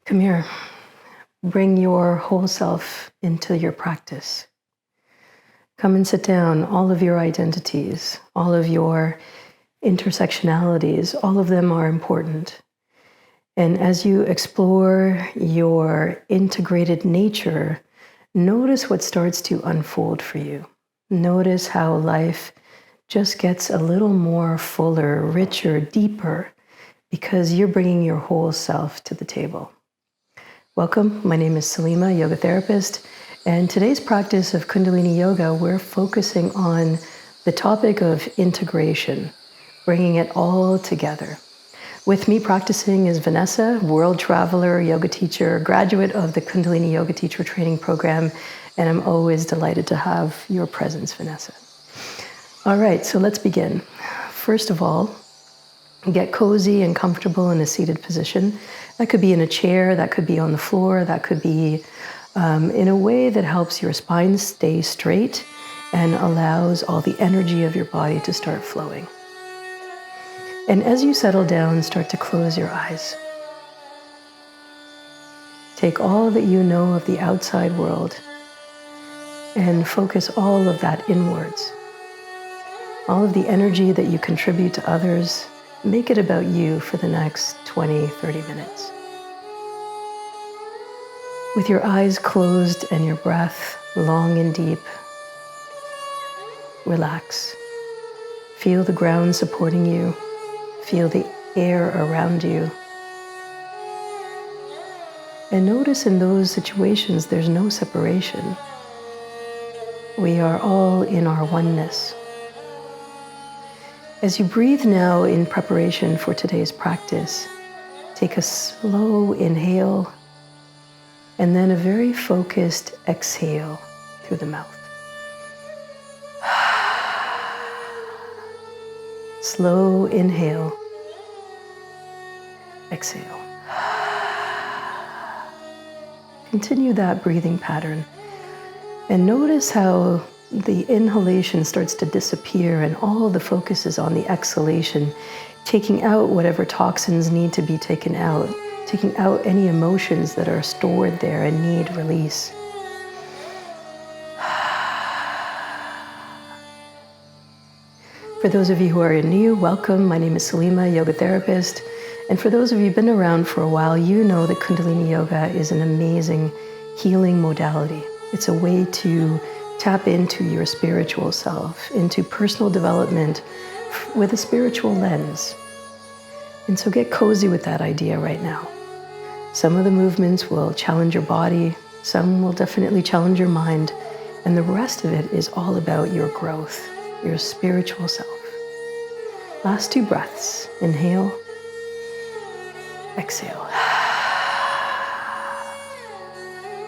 Come here. Bring your whole self into your practice. Come and sit down. All of your identities, all of your intersectionalities, all of them are important. And as you explore your integrated nature, notice what starts to unfold for you. Notice how life just gets a little more fuller, richer, deeper, because you're bringing your whole self to the table. Welcome, my name is Salimah, yoga therapist, and today's practice of Kundalini Yoga, we're focusing on the topic of integration, bringing it all together. With me practicing is Vanessa, world traveler, yoga teacher, graduate of the Kundalini Yoga Teacher Training Program, and I'm always delighted to have your presence, Vanessa. All right, so let's begin. First of all, get cozy and comfortable in a seated position. That could be in a chair, that could be on the floor, that could be in a way that helps your spine stay straight and allows all the energy of your body to start flowing. And as you settle down, start to close your eyes. Take all that you know of the outside world and focus all of that inwards. All of the energy that you contribute to others, make it about you for the next 20, 30 minutes. With your eyes closed and your breath long and deep, relax. Feel the ground supporting you. Feel the air around you. And notice in those situations, there's no separation. We are all in our oneness. As you breathe now in preparation for today's practice, take a slow inhale and then a very focused exhale through the mouth. Slow inhale, exhale. Continue that breathing pattern and notice how the inhalation starts to disappear and all the focus is on the exhalation, taking out whatever toxins need to be taken out, taking out any emotions that are stored there and need release. For those of you who are new, welcome. My name is Salimah, yoga therapist. And for those of you who've been around for a while, you know that Kundalini Yoga is an amazing healing modality. It's a way to tap into your spiritual self, into personal development with a spiritual lens. And so get cozy with that idea right now. Some of the movements will challenge your body, some will definitely challenge your mind, and the rest of it is all about your growth, your spiritual self. Last 2 breaths. Inhale, exhale.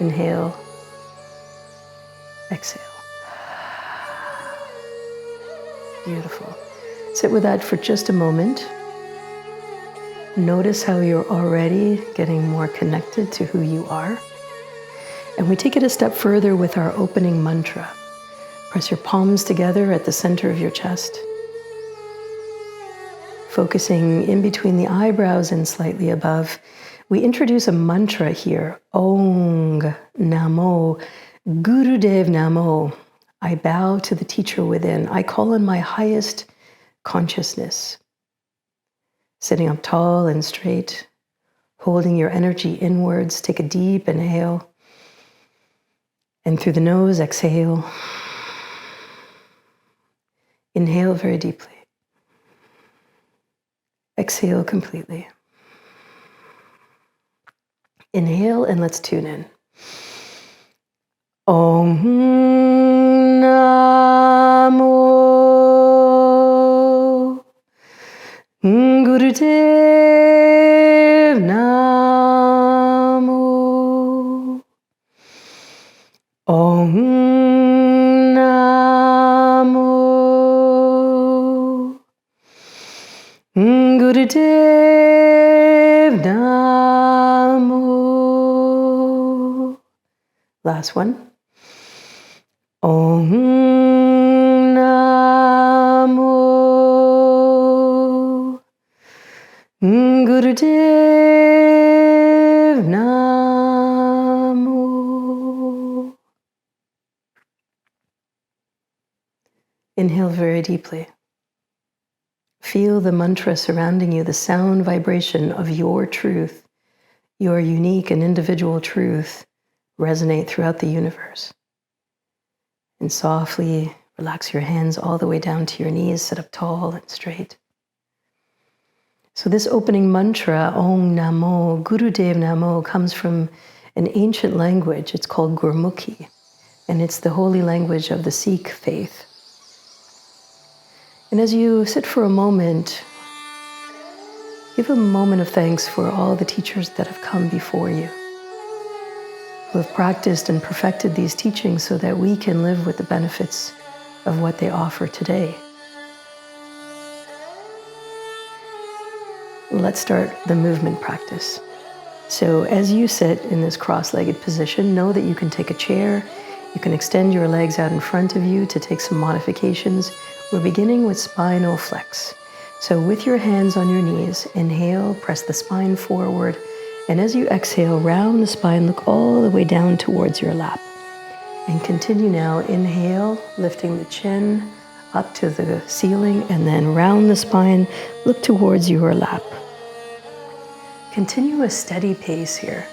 Inhale, exhale. Beautiful. Sit with that for just a moment. Notice how you're already getting more connected to who you are. And we take it a step further with our opening mantra. Press your palms together at the center of your chest. Focusing in between the eyebrows and slightly above, we introduce a mantra here. Ong Namo Gurudev Namo. I bow to the teacher within. I call on my highest consciousness. Sitting up tall and straight, holding your energy inwards, take a deep inhale. And through the nose, exhale. Inhale very deeply. Exhale completely. Inhale and let's tune in. Om Namo Gurudev Namo. Om Namo Gurudev Namo. Last one. Om Namo Gurudev Namo. Inhale very deeply. Feel the mantra surrounding you, the sound vibration of your truth, your unique and individual truth, resonate throughout the universe. And softly relax your hands all the way down to your knees, sit up tall and straight. So this opening mantra, Om Namo, Gurudev Namo, comes from an ancient language. It's called Gurmukhi, and it's the holy language of the Sikh faith. And as you sit for a moment, give a moment of thanks for all the teachers that have come before you, who have practiced and perfected these teachings so that we can live with the benefits of what they offer today. Let's start the movement practice. So as you sit in this cross-legged position, know that you can take a chair, you can extend your legs out in front of you to take some modifications. We're beginning with spinal flex. So with your hands on your knees, inhale, press the spine forward, and as you exhale, round the spine, look all the way down towards your lap. And continue now, inhale, lifting the chin up to the ceiling, and then round the spine, look towards your lap. Continue a steady pace here.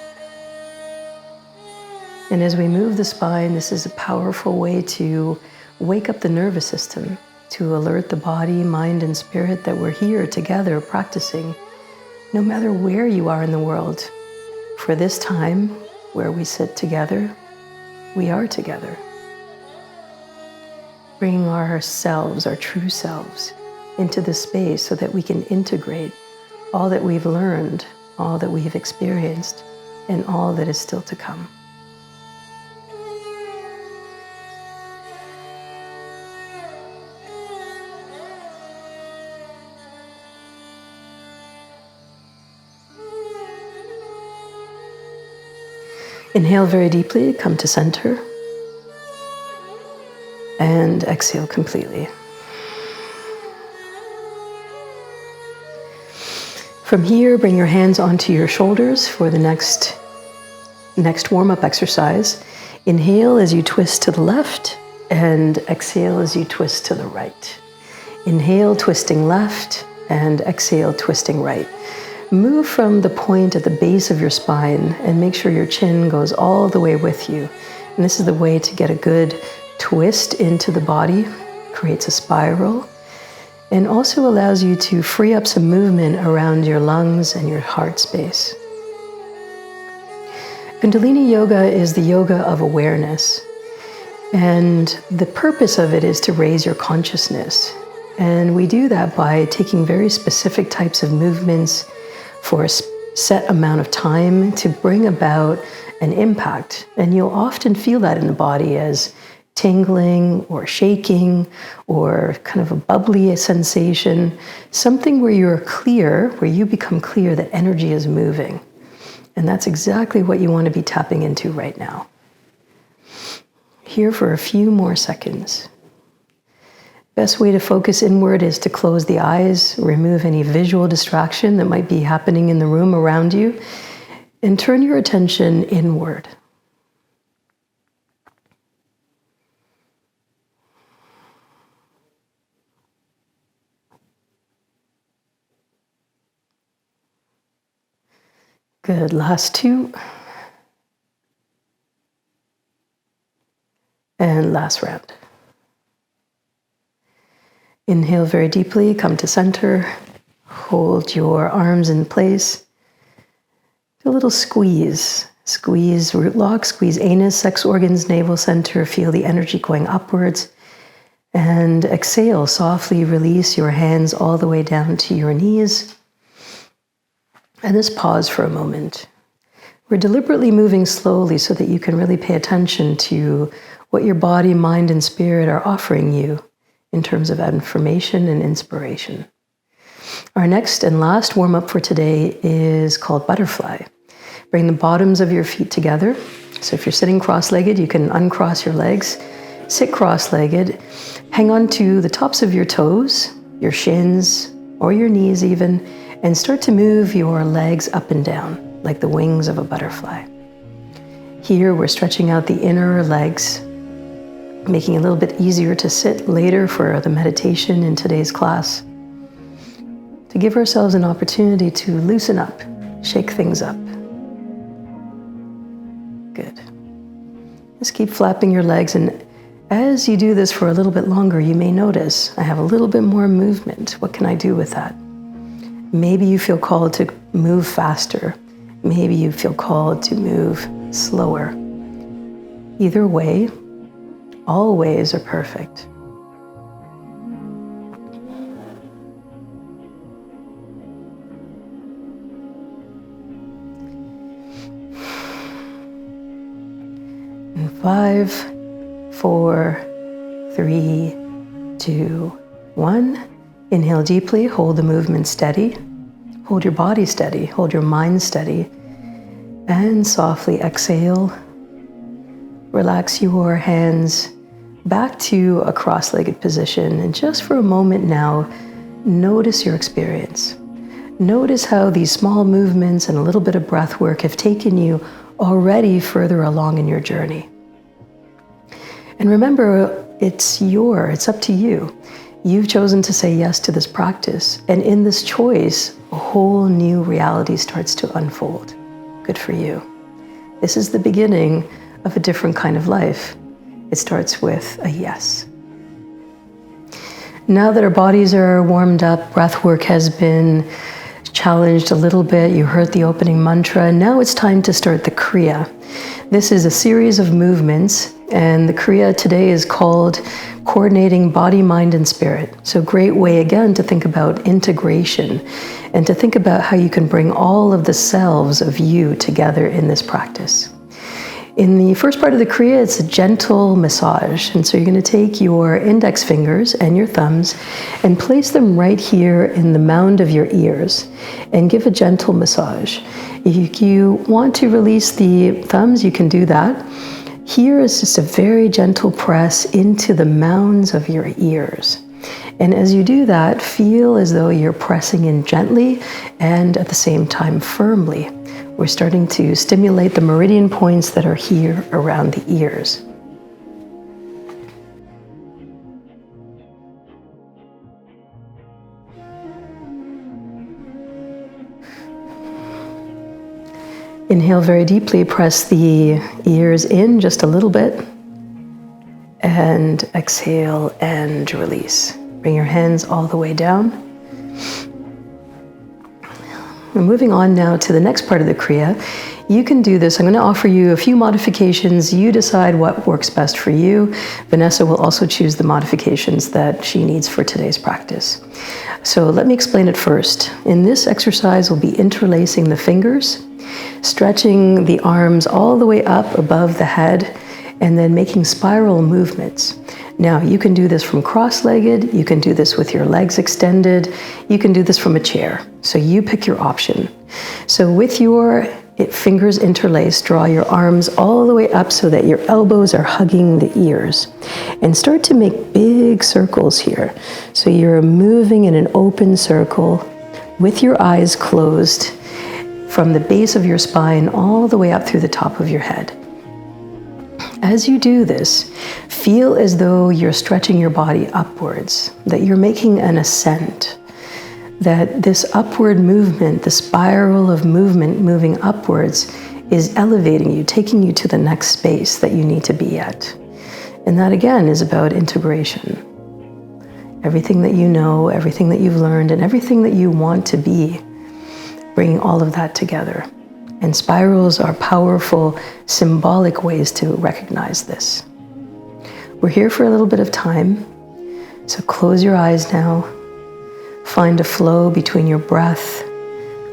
And as we move the spine, this is a powerful way to wake up the nervous system, to alert the body, mind, and spirit that we're here together practicing, no matter where you are in the world. For this time, where we sit together, we are together. Bringing ourselves, our true selves, into the space so that we can integrate all that we've learned, all that we've experienced, and all that is still to come. Inhale very deeply, come to center, and exhale completely. From here, bring your hands onto your shoulders for the next warm-up exercise. Inhale as you twist to the left, and exhale as you twist to the right. Inhale, twisting left, and exhale, twisting right. Move from the point at the base of your spine and make sure your chin goes all the way with you. And this is the way to get a good twist into the body, creates a spiral, and also allows you to free up some movement around your lungs and your heart space. Kundalini Yoga is the yoga of awareness. And the purpose of it is to raise your consciousness. And we do that by taking very specific types of movements for a set amount of time to bring about an impact. And you'll often feel that in the body as tingling or shaking or kind of a bubbly sensation, something where you're clear, where you become clear that energy is moving. And that's exactly what you want to be tapping into right now. Here for a few more seconds. Best way to focus inward is to close the eyes, remove any visual distraction that might be happening in the room around you, and turn your attention inward. Good, last two. And last round. Inhale very deeply, come to center. Hold your arms in place. Do a little squeeze. Squeeze root lock, squeeze anus, sex organs, navel center. Feel the energy going upwards. And exhale, softly release your hands all the way down to your knees. And just pause for a moment. We're deliberately moving slowly so that you can really pay attention to what your body, mind, and spirit are offering you in terms of information and inspiration. Our next and last warm-up for today is called butterfly. Bring the bottoms of your feet together. So if you're sitting cross-legged, you can uncross your legs, sit cross-legged, hang on to the tops of your toes, your shins, or your knees even, and start to move your legs up and down. like the wings of a butterfly. Here, we're stretching out the inner legs, making it a little bit easier to sit later for the meditation in today's class, to give ourselves an opportunity to loosen up, shake things up. Good. Just keep flapping your legs, and as you do this for a little bit longer, you may notice I have a little bit more movement. What can I do with that? Maybe you feel called to move faster. Maybe you feel called to move slower. Either way, all ways are perfect. In 5, 4, 3, 2, 1. Inhale deeply, hold the movement steady. Hold your body steady, hold your mind steady. And softly exhale. Relax your hands back to a cross-legged position. And just for a moment now, notice your experience. Notice how these small movements and a little bit of breath work have taken you already further along in your journey. And remember, it's up to you. You've chosen to say yes to this practice. And in this choice, a whole new reality starts to unfold. Good for you. This is the beginning of a different kind of life. It starts with a yes. Now that our bodies are warmed up, breath work has been challenged a little bit, you heard the opening mantra, now it's time to start the Kriya. This is a series of movements, and the Kriya today is called coordinating body, mind, and spirit. So a great way, again, to think about integration and to think about how you can bring all of the selves of you together in this practice. In the first part of the Kriya, it's a gentle massage. And so you're going to take your index fingers and your thumbs and place them right here in the mound of your ears and give a gentle massage. If you want to release the thumbs, you can do that. Here is just a very gentle press into the mounds of your ears. And as you do that, feel as though you're pressing in gently and at the same time firmly. We're starting to stimulate the meridian points that are here around the ears. Inhale very deeply, press the ears in just a little bit, and exhale and release. Bring your hands all the way down. We're moving on now to the next part of the Kriya. You can do this. I'm going to offer you a few modifications. You decide what works best for you. Vanessa will also choose the modifications that she needs for today's practice. So let me explain it first. In this exercise, we'll be interlacing the fingers, stretching the arms all the way up above the head, and then making spiral movements. Now, you can do this from cross-legged, you can do this with your legs extended, you can do this from a chair. So you pick your option. So with your fingers interlaced, draw your arms all the way up so that your elbows are hugging the ears. And start to make big circles here. So you're moving in an open circle with your eyes closed from the base of your spine all the way up through the top of your head. As you do this, feel as though you're stretching your body upwards, that you're making an ascent, that this upward movement, the spiral of movement moving upwards, is elevating you, taking you to the next space that you need to be at. And that again is about integration. Everything that you know, everything that you've learned, and everything that you want to be, bringing all of that together. And spirals are powerful, symbolic ways to recognize this. We're here for a little bit of time, so close your eyes now. Find a flow between your breath,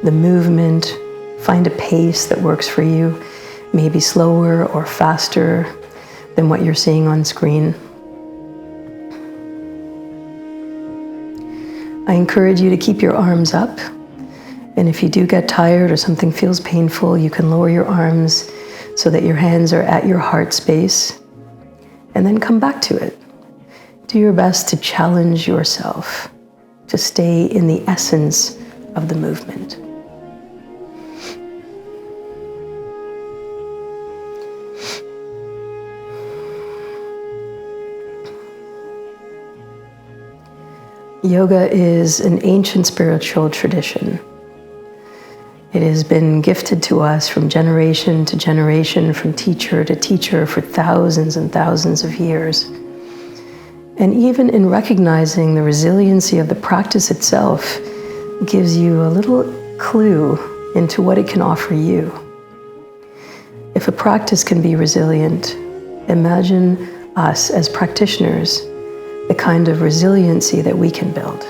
the movement. Find a pace that works for you, maybe slower or faster than what you're seeing on screen. I encourage you to keep your arms up. And if you do get tired or something feels painful, you can lower your arms so that your hands are at your heart space, and then come back to it. Do your best to challenge yourself to stay in the essence of the movement. Yoga is an ancient spiritual tradition. It has been gifted to us from generation to generation, from teacher to teacher for thousands and thousands of years. And even in recognizing the resiliency of the practice itself gives you a little clue into what it can offer you. If a practice can be resilient, imagine us as practitioners, the kind of resiliency that we can build.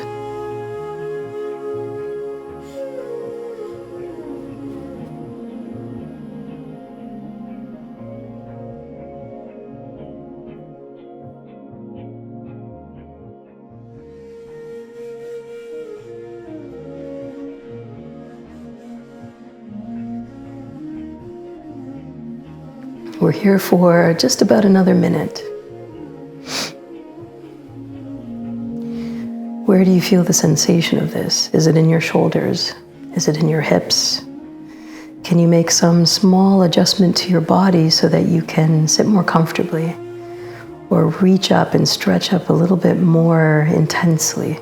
We're here for just about another minute. Where do you feel the sensation of this? Is it in your shoulders? Is it in your hips? Can you make some small adjustment to your body so that you can sit more comfortably? Or reach up and stretch up a little bit more intensely?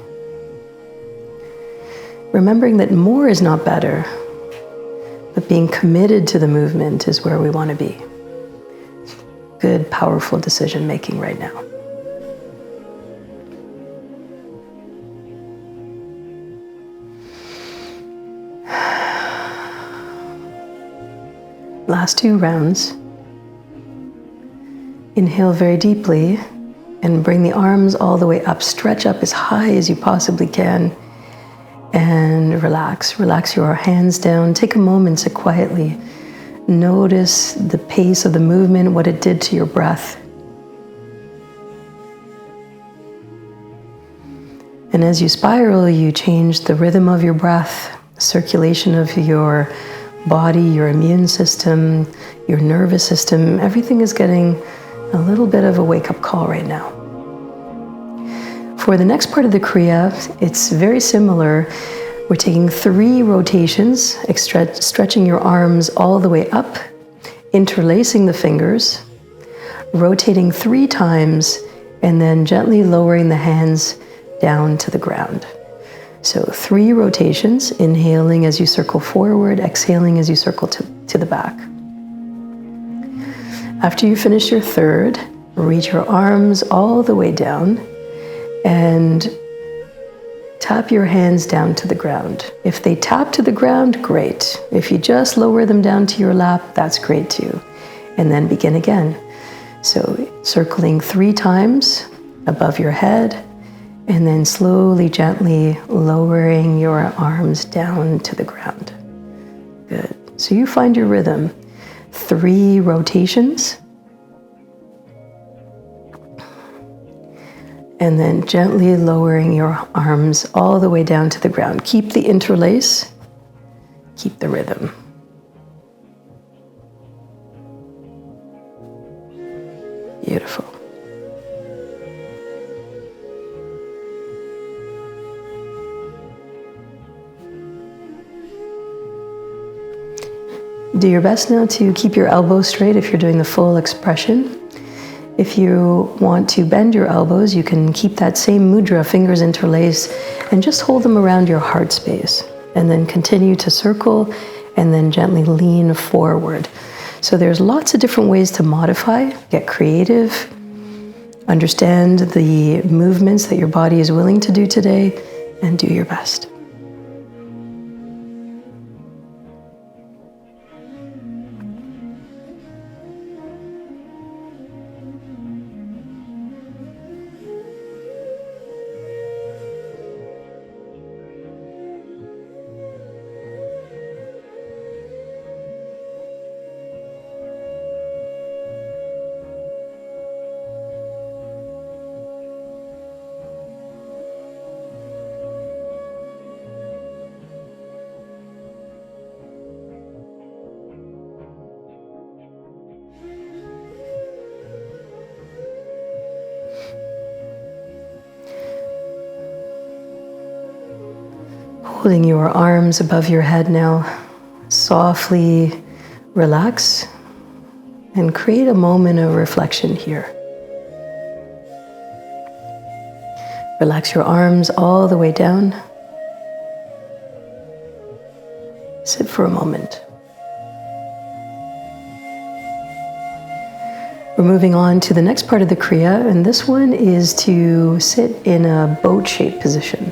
Remembering that more is not better, but being committed to the movement is where we want to be. Good, powerful decision making right now. Last 2 rounds. Inhale very deeply and bring the arms all the way up. Stretch up as high as you possibly can and relax. Relax your hands down. Take a moment to quietly notice the pace of the movement, what it did to your breath. And as you spiral, you change the rhythm of your breath, circulation of your body, your immune system, your nervous system. Everything is getting a little bit of a wake-up call right now. For the next part of the Kriya, it's very similar. We're taking 3 rotations, stretching your arms all the way up, interlacing the fingers, rotating 3 times, and then gently lowering the hands down to the ground. So 3 rotations, inhaling as you circle forward, exhaling as you circle to the back. After you finish your 3rd, reach your arms all the way down and tap your hands down to the ground. If they tap to the ground, great. If you just lower them down to your lap, that's great too. And then begin again. So circling 3 times above your head, and then slowly, gently lowering your arms down to the ground. Good. So you find your rhythm. 3 rotations. And then gently lowering your arms all the way down to the ground. Keep the interlace. Keep the rhythm. Beautiful. Do your best now to keep your elbows straight if you're doing the full expression. If you want to bend your elbows, you can keep that same mudra, fingers interlace, and just hold them around your heart space. And then continue to circle and then gently lean forward. So there's lots of different ways to modify, get creative, understand the movements that your body is willing to do today, and do your best. Holding your arms above your head now, softly relax and create a moment of reflection here. Relax your arms all the way down. Sit for a moment. We're moving on to the next part of the Kriya, and this one is to sit in a boat-shaped position.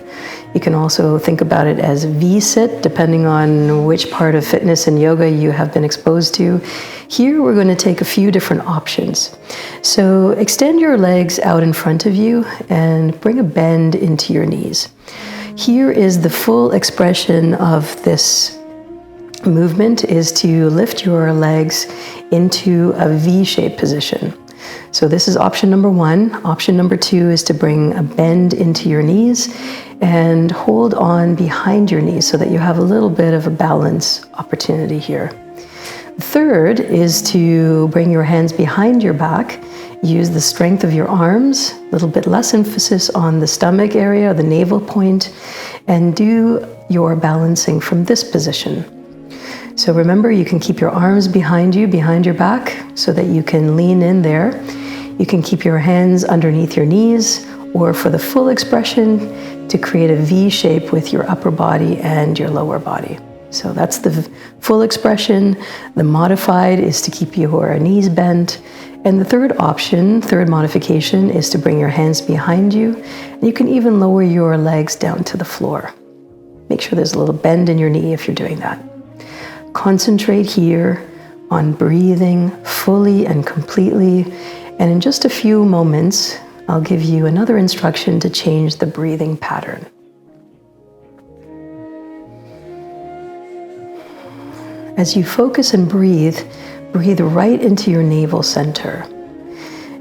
You can also think about it as V-sit, depending on which part of fitness and yoga you have been exposed to. Here, we're going to take a few different options. So extend your legs out in front of you and bring a bend into your knees. Here is the full expression of this movement, is to lift your legs into a V-shaped position. So this is option number one. Option number two is to bring a bend into your knees and hold on behind your knees so that you have a little bit of a balance opportunity here. The third is to bring your hands behind your back. Use the strength of your arms, a little bit less emphasis on the stomach area, the navel point, and do your balancing from this position. So remember, you can keep your arms behind you, behind your back, so that you can lean in there. You can keep your hands underneath your knees, or for the full expression, to create a V shape with your upper body and your lower body. So that's the full expression. The modified is to keep your knees bent. And the third option, third modification, is to bring your hands behind you. And you can even lower your legs down to the floor. Make sure there's a little bend in your knee if you're doing that. Concentrate here on breathing fully and completely. And in just a few moments, I'll give you another instruction to change the breathing pattern. As you focus and breathe, breathe right into your navel center.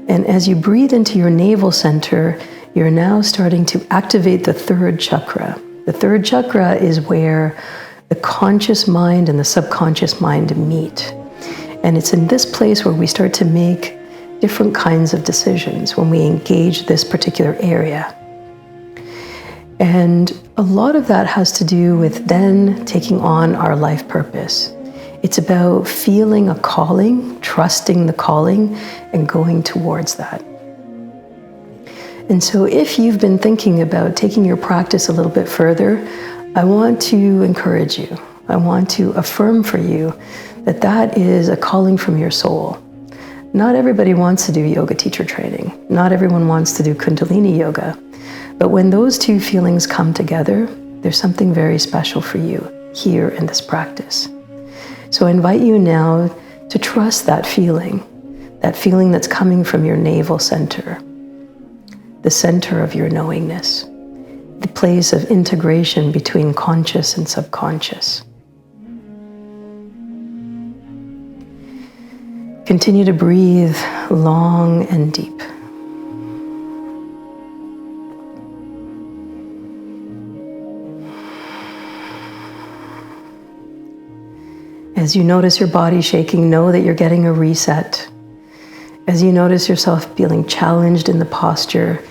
And as you breathe into your navel center, you're now starting to activate the third chakra. The third chakra is where the conscious mind and the subconscious mind meet. And it's in this place where we start to make different kinds of decisions when we engage this particular area. And a lot of that has to do with then taking on our life purpose. It's about feeling a calling, trusting the calling, and going towards that. And so if you've been thinking about taking your practice a little bit further, I want to encourage you. I want to affirm for you that that is a calling from your soul. Not everybody wants to do yoga teacher training. Not everyone wants to do Kundalini Yoga. But when those two feelings come together, there's something very special for you here in this practice. So I invite you now to trust that feeling that's coming from your navel center, the center of your knowingness, the place of integration between conscious and subconscious. Continue to breathe long and deep. As you notice your body shaking, know that you're getting a reset. As you notice yourself feeling challenged in the posture,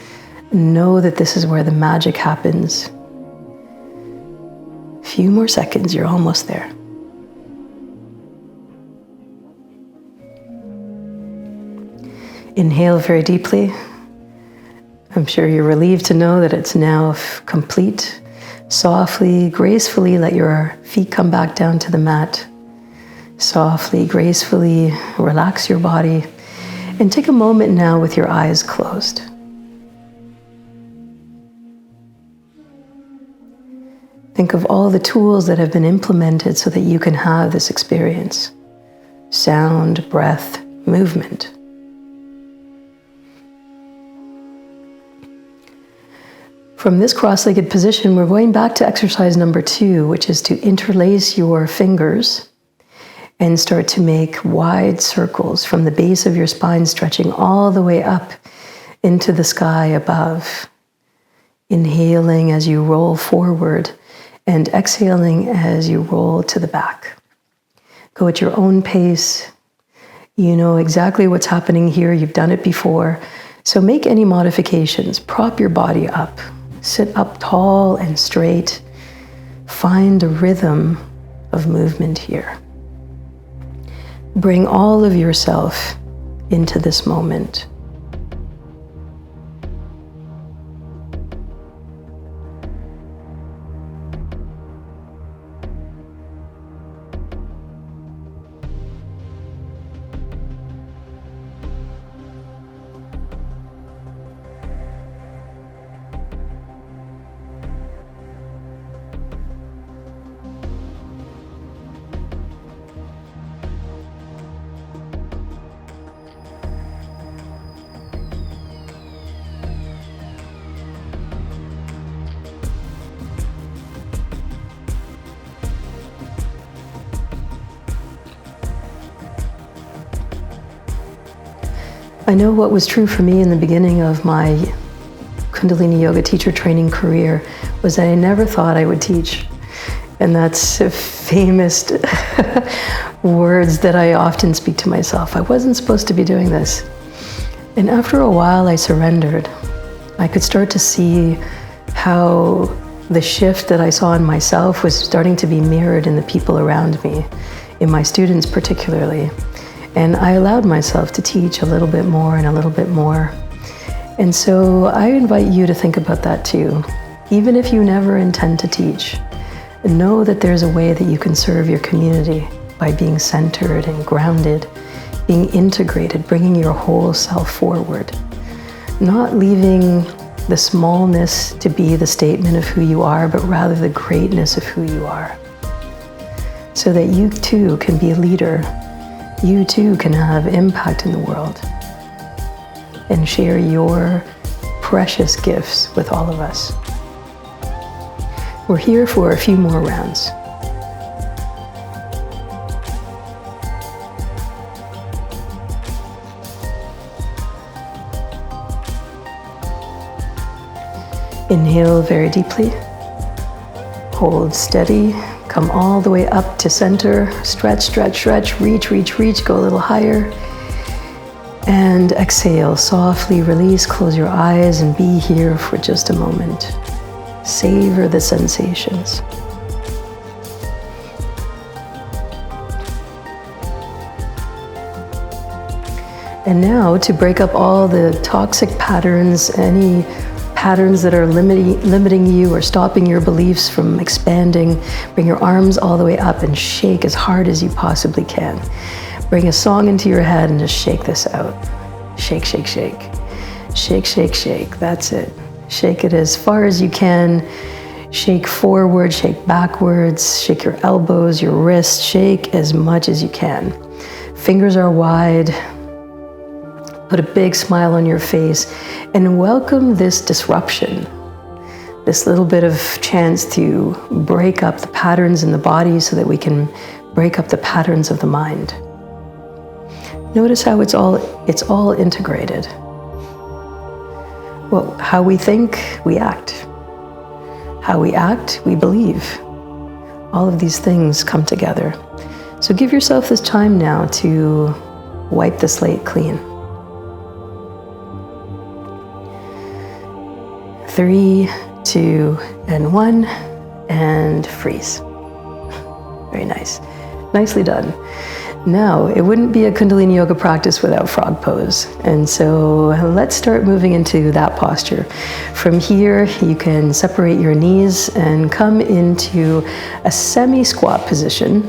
know that this is where the magic happens. A few more seconds, you're almost there. Inhale very deeply. I'm sure you're relieved to know that it's now complete. Softly, gracefully let your feet come back down to the mat. Softly, gracefully relax your body and take a moment now with your eyes closed. Think of all the tools that have been implemented so that you can have this experience. Sound, breath, movement. From this cross-legged position, we're going back to exercise number 2, which is to interlace your fingers and start to make wide circles from the base of your spine, stretching all the way up into the sky above. Inhaling as you roll forward and exhaling as you roll to the back. Go at your own pace. You know exactly what's happening here. You've done it before. So make any modifications. Prop your body up. Sit up tall and straight. Find a rhythm of movement here. Bring all of yourself into this moment. I know what was true for me in the beginning of my Kundalini Yoga teacher training career was that I never thought I would teach. And that's famous words that I often speak to myself. I wasn't supposed to be doing this. And after a while, I surrendered. I could start to see how the shift that I saw in myself was starting to be mirrored in the people around me, in my students particularly. And I allowed myself to teach a little bit more and a little bit more. And so I invite you to think about that too. Even if you never intend to teach, know that there's a way that you can serve your community by being centered and grounded, being integrated, bringing your whole self forward, not leaving the smallness to be the statement of who you are, but rather the greatness of who you are, so that you too can be a leader. You too can have impact in the world and share your precious gifts with all of us. We're here for a few more rounds. Inhale very deeply. Hold steady. Come all the way up to center. Stretch, stretch, stretch. Reach, reach, reach. Go a little higher. And exhale. Softly release. Close your eyes and be here for just a moment. Savor the sensations. And now, to break up all the toxic patterns, any patterns that are limiting you or stopping your beliefs from expanding, bring your arms all the way up and shake as hard as you possibly can. Bring a song into your head and just shake this out. Shake, shake, shake. Shake, shake, shake. That's it. Shake it as far as you can. Shake forward, shake backwards, shake your elbows, your wrists, shake as much as you can. Fingers are wide. Put a big smile on your face and welcome this disruption, this little bit of chance to break up the patterns in the body so that we can break up the patterns of the mind. Notice how it's all integrated. Well, how we think, we act. How we act, we believe. All of these things come together. So give yourself this time now to wipe the slate clean. 3, 2, and 1, and freeze. Very nice. Nicely done. Now, it wouldn't be a Kundalini Yoga practice without frog pose. And so let's start moving into that posture. From here, you can separate your knees and come into a semi-squat position.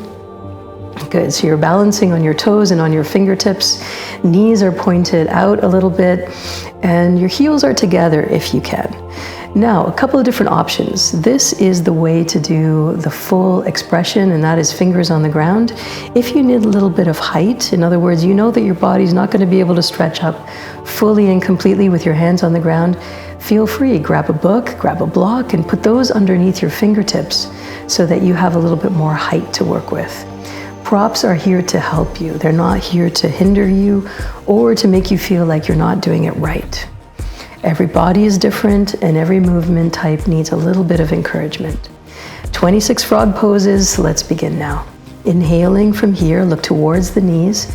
Good, so you're balancing on your toes and on your fingertips. Knees are pointed out a little bit, and your heels are together if you can. Now, a couple of different options. This is the way to do the full expression, and that is fingers on the ground. If you need a little bit of height, in other words, you know that your body's not going to be able to stretch up fully and completely with your hands on the ground, feel free. Grab a book, grab a block, and put those underneath your fingertips so that you have a little bit more height to work with. Props are here to help you. They're not here to hinder you or to make you feel like you're not doing it right. Every body is different and every movement type needs a little bit of encouragement. 26 frog poses, let's begin now. Inhaling from here, look towards the knees,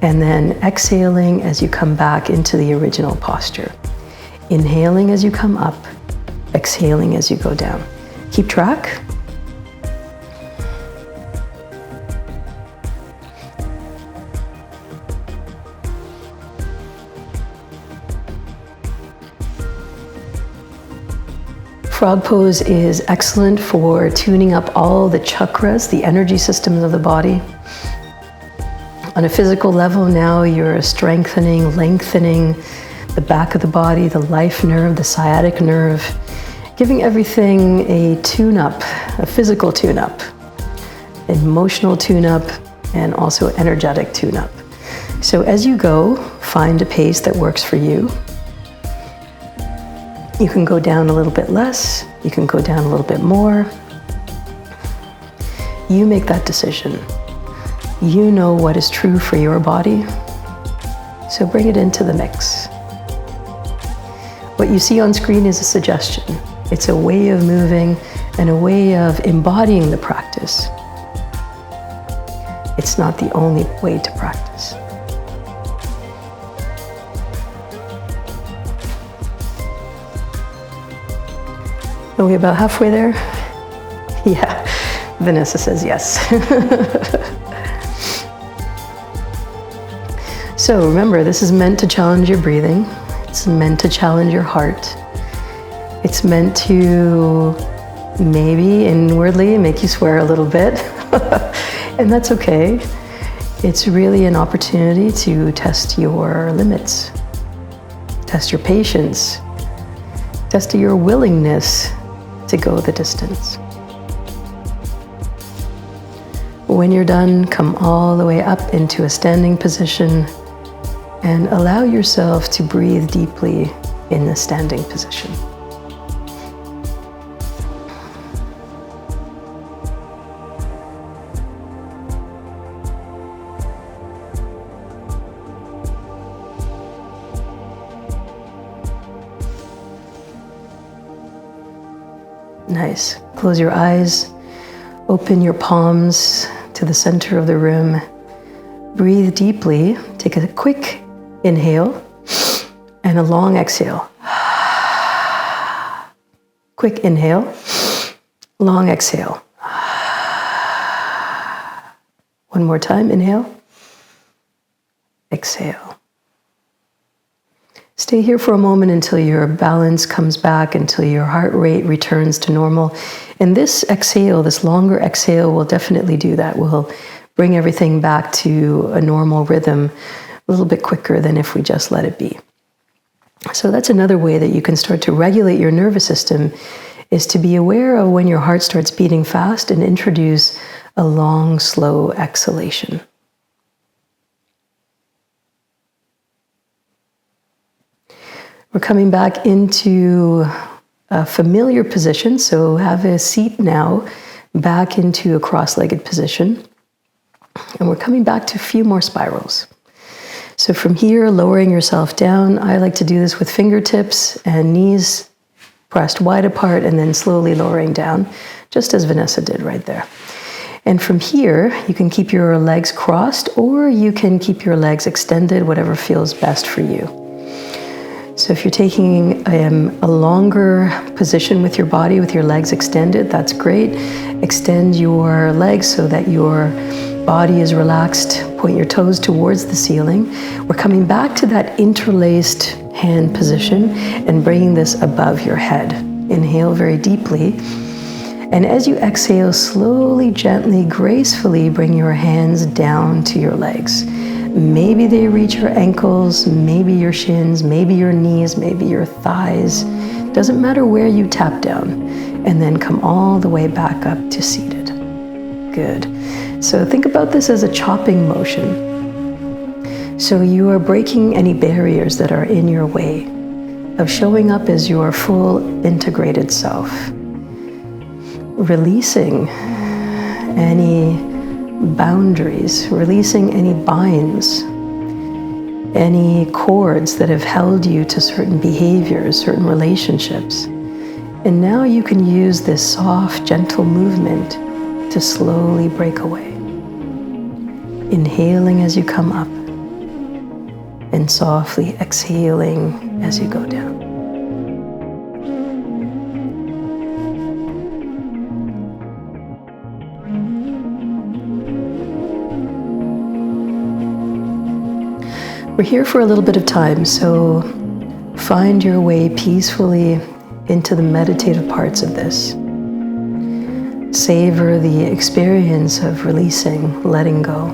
and then exhaling as you come back into the original posture. Inhaling as you come up, exhaling as you go down. Keep track. Frog pose is excellent for tuning up all the chakras, the energy systems of the body. On a physical level, now you're strengthening, lengthening the back of the body, the life nerve, the sciatic nerve, giving everything a tune-up, a physical tune-up, emotional tune-up, and also energetic tune-up. So as you go, find a pace that works for you. You can go down a little bit less, you can go down a little bit more. You make that decision. You know what is true for your body. So bring it into the mix. What you see on screen is a suggestion. It's a way of moving and a way of embodying the practice. It's not the only way to practice. Are we about halfway there? Yeah, Vanessa says yes. So remember, this is meant to challenge your breathing. It's meant to challenge your heart. It's meant to maybe inwardly make you swear a little bit. And that's okay. It's really an opportunity to test your limits, test your patience, test your willingness to go the distance. When you're done, come all the way up into a standing position and allow yourself to breathe deeply in the standing position. Nice. Close your eyes, open your palms to the center of the room. Breathe deeply. Take a quick inhale and a long exhale. Quick inhale, long exhale. One more time, inhale, exhale. Stay here for a moment until your balance comes back, until your heart rate returns to normal. And this exhale, this longer exhale, will definitely do that. We'll bring everything back to a normal rhythm a little bit quicker than if we just let it be. So that's another way that you can start to regulate your nervous system, is to be aware of when your heart starts beating fast and introduce a long, slow exhalation. We're coming back into a familiar position, so have a seat now back into a cross-legged position. And we're coming back to a few more spirals. So from here, lowering yourself down. I like to do this with fingertips and knees pressed wide apart and then slowly lowering down, just as Vanessa did right there. And from here, you can keep your legs crossed or you can keep your legs extended, whatever feels best for you. So if you're taking a longer position with your body, with your legs extended, that's great. Extend your legs so that your body is relaxed. Point your toes towards the ceiling. We're coming back to that interlaced hand position and bringing this above your head. Inhale very deeply. And as you exhale, slowly, gently, gracefully bring your hands down to your legs. Maybe they reach your ankles, maybe your shins, maybe your knees, maybe your thighs. Doesn't matter where you tap down. And then come all the way back up to seated. Good. So think about this as a chopping motion. So you are breaking any barriers that are in your way of showing up as your full integrated self. Releasing any boundaries, releasing any binds, any cords that have held you to certain behaviors, certain relationships. And now you can use this soft, gentle movement to slowly break away. Inhaling as you come up and softly exhaling as you go down. We're here for a little bit of time, so find your way peacefully into the meditative parts of this. Savor the experience of releasing, letting go.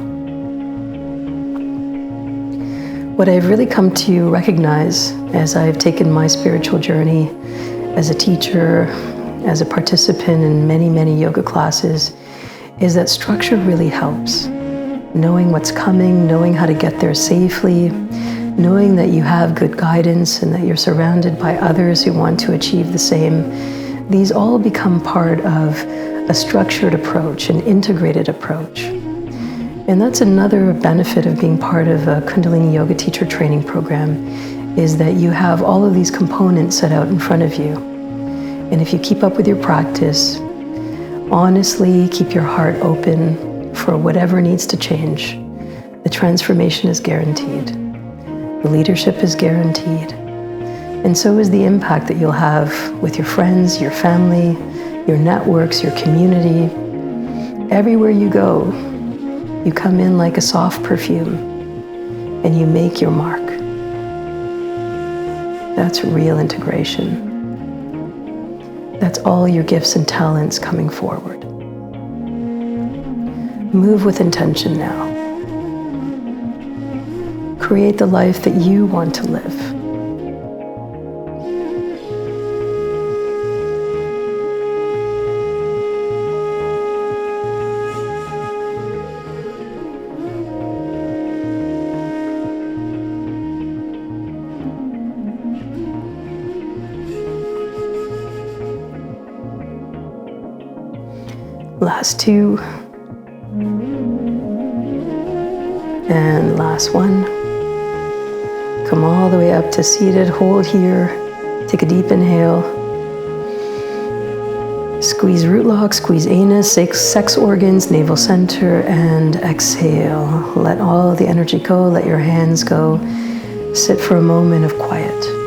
What I've really come to recognize as I've taken my spiritual journey as a teacher, as a participant in many, many yoga classes, is that structure really helps. Knowing what's coming, knowing how to get there safely, knowing that you have good guidance and that you're surrounded by others who want to achieve the same. These all become part of a structured approach, an integrated approach. And that's another benefit of being part of a Kundalini Yoga teacher training program, is that you have all of these components set out in front of you. And if you keep up with your practice, honestly keep your heart open for whatever needs to change, the transformation is guaranteed. The leadership is guaranteed. And so is the impact that you'll have with your friends, your family, your networks, your community. Everywhere you go, you come in like a soft perfume and you make your mark. That's real integration. That's all your gifts and talents coming forward. Move with intention now. Create the life that you want to live. Last two. And last one. Come all the way up to seated. Hold here. Take a deep inhale. Squeeze root lock, squeeze anus, sex organs, navel center, and exhale. Let all the energy go. Let your hands go. Sit for a moment of quiet.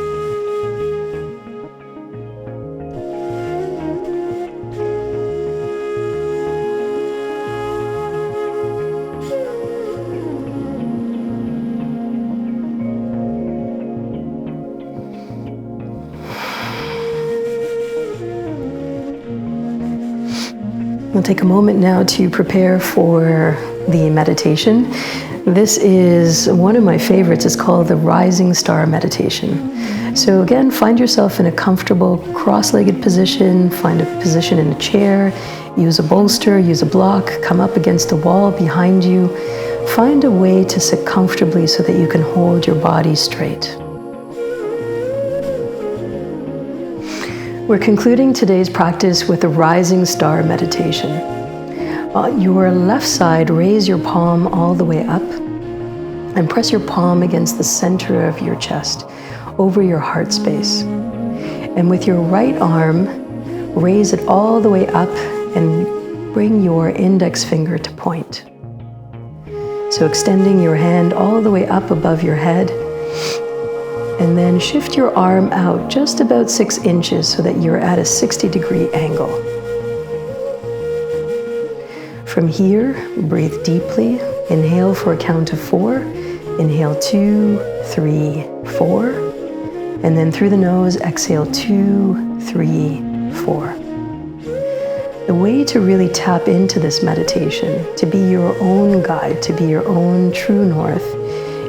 We'll take a moment now to prepare for the meditation. This is one of my favorites. It's called the Rising Star Meditation. So again, find yourself in a comfortable cross-legged position. Find a position in a chair. Use a bolster, use a block. Come up against a wall behind you. Find a way to sit comfortably so that you can hold your body straight. We're concluding today's practice with a Rising Star meditation. On your left side, raise your palm all the way up and press your palm against the center of your chest, over your heart space. And with your right arm, raise it all the way up and bring your index finger to point. So extending your hand all the way up above your head, and then shift your arm out just about 6 inches so that you're at a 60-degree angle. From here, breathe deeply. Inhale for a count of 4. Inhale 2, 3, 4. And then through the nose, exhale 2, 3, 4. The way to really tap into this meditation, to be your own guide, to be your own true north,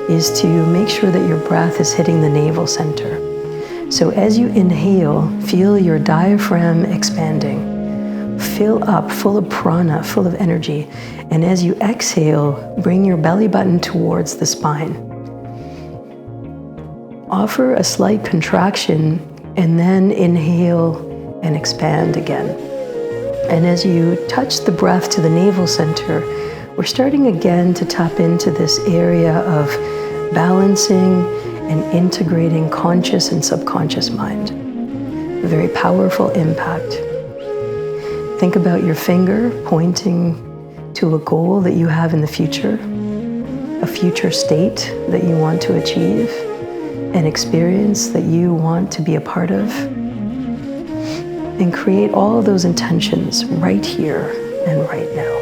is to make sure that your breath is hitting the navel center. So as you inhale, feel your diaphragm expanding. Fill up, full of prana, full of energy. And as you exhale, bring your belly button towards the spine. Offer a slight contraction and then inhale and expand again. And as you touch the breath to the navel center, we're starting again to tap into this area of balancing and integrating conscious and subconscious mind. A very powerful impact. Think about your finger pointing to a goal that you have in the future, a future state that you want to achieve, an experience that you want to be a part of, and create all of those intentions right here and right now.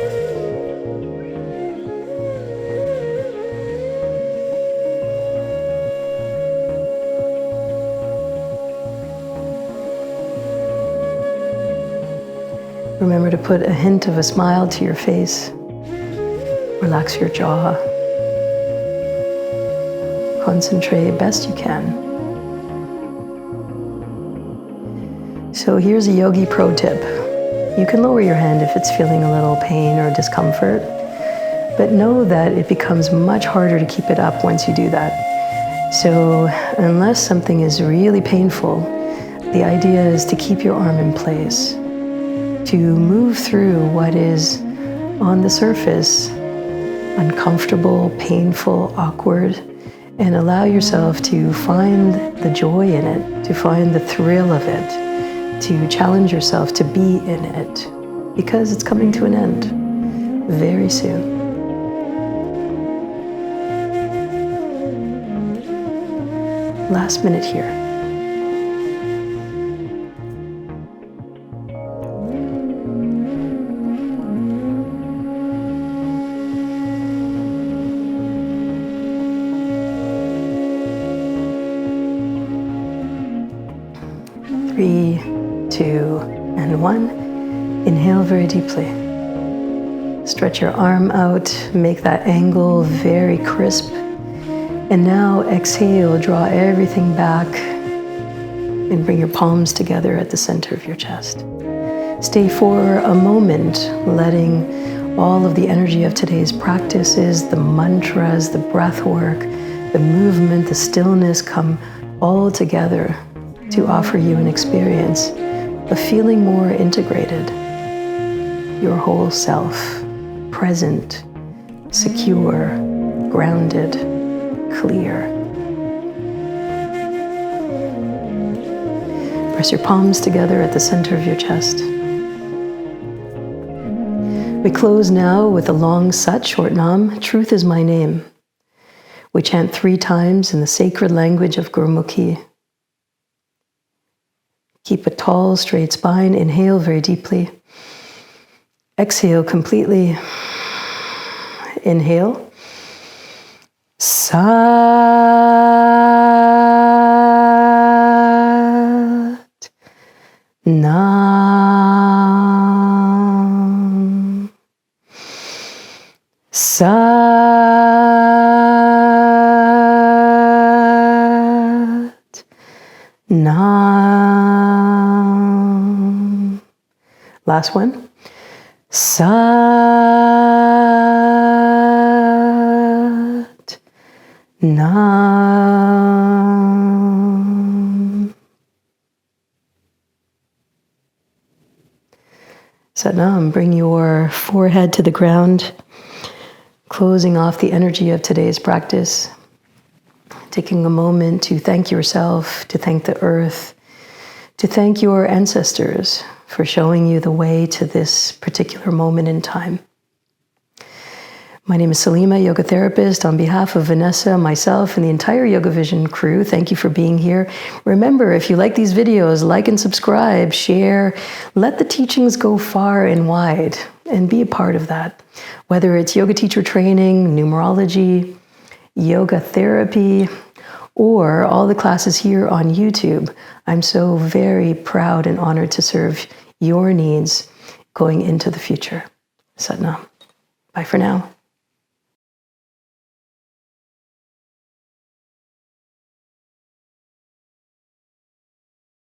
Remember to put a hint of a smile to your face. Relax your jaw. Concentrate best you can. So here's a Yogi Pro tip. You can lower your hand if it's feeling a little pain or discomfort, but know that it becomes much harder to keep it up once you do that. So unless something is really painful, the idea is to keep your arm in place, to move through what is on the surface uncomfortable, painful, awkward, and allow yourself to find the joy in it, to find the thrill of it, to challenge yourself to be in it, because it's coming to an end very soon. Last minute here. Three, two, and one. Inhale very deeply. Stretch your arm out, make that angle very crisp. And now exhale, draw everything back and bring your palms together at the center of your chest. Stay for a moment, letting all of the energy of today's practices, the mantras, the breath work, the movement, the stillness come all together to offer you an experience of feeling more integrated, your whole self, present, secure, grounded, clear. Press your palms together at the center of your chest. We close now with a long Sat, short Nam, Truth is my name. We chant 3 times in the sacred language of Gurmukhi. Keep a tall, straight spine. Inhale very deeply. Exhale completely. Inhale. Sat Nam. Sat Nam. Last one. Sat Nam. Sat Nam. Bring your forehead to the ground, closing off the energy of today's practice. Taking a moment to thank yourself, to thank the earth, to thank your ancestors for showing you the way to this particular moment in time. My name is Salimah, yoga therapist. On behalf of Vanessa, myself, and the entire YogaVision crew, thank you for being here. Remember, if you like these videos, like and subscribe, share, let the teachings go far and wide, and be a part of that. Whether it's yoga teacher training, numerology, yoga therapy, or all the classes here on YouTube, I'm so very proud and honored to serve your needs going into the future. Sat Nam. Bye for now.